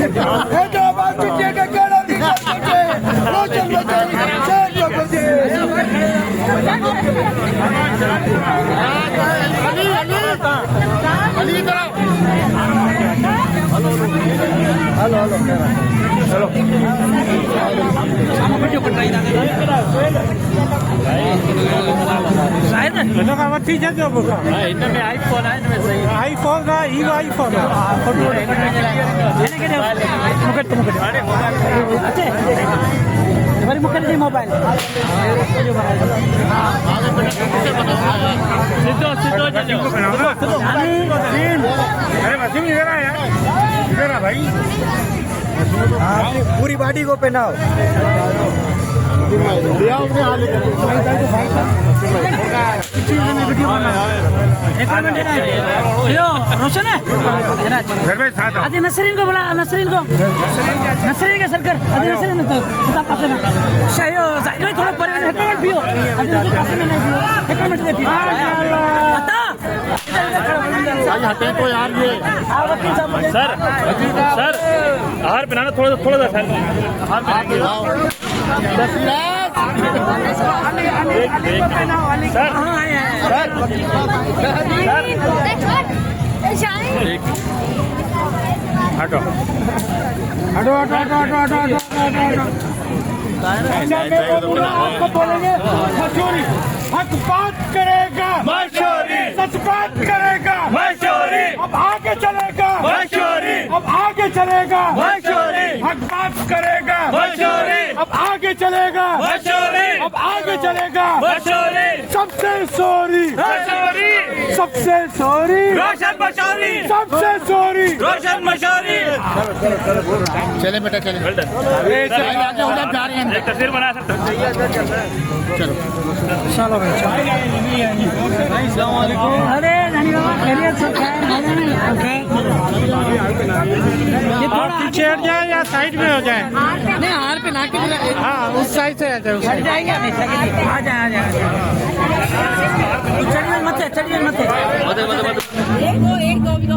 हैदराबाद के केड़ा दी करते रोशन बचे शहर जो बचे अली इधर हेलो हेलो हेलो वीडियो बन रही है शायद ना का वठी जगह बुका इनमें आईफोन है इनमें सही आईफोन का ई आईफोन फोटो ये के मुके तुमके अच्छे हमारी मुके नहीं मोबाइल सीधो सीधो अरे वसीम इधर आ यार इधर आ भाई पूरी बॉडी को पहनाओ रोशन है अजय नसरीन को बोला नसरीन के सरकार अजय नसरीन थोड़ा परिवार पियो हटे तो यार ये सर सर आहार बनाना थोड़ा सा सर हटो हटो हटो हटो हटो हटो आपको बोलेंगे मशहूरी हक बात करेगा मशहूरी सच बात करेगा मशहूरी अब आगे चलेगा मशहूरी अब आगे चलेगा मशहूरी हक बात करेगा मशहूरी अब आगे चलेगा मशहूरी अब आगे चलेगा मशहूरी सबसे सॉरी मशहूरी सबसे सॉरी रोशन मशहूरी सबसे सॉरी रोशन मशहूरी चले बेटा चले आगे उधर जा रहे हैं एक तस्वीर बना सकते चलो चलो भाई अरे नानी बाबा खैरियत से पीछे हट जाए या साइड में हो जाए नहीं हार पे ना के हाँ उस साइड से आ जाए जाएंगे आ जाए चढ़िए मत एक दो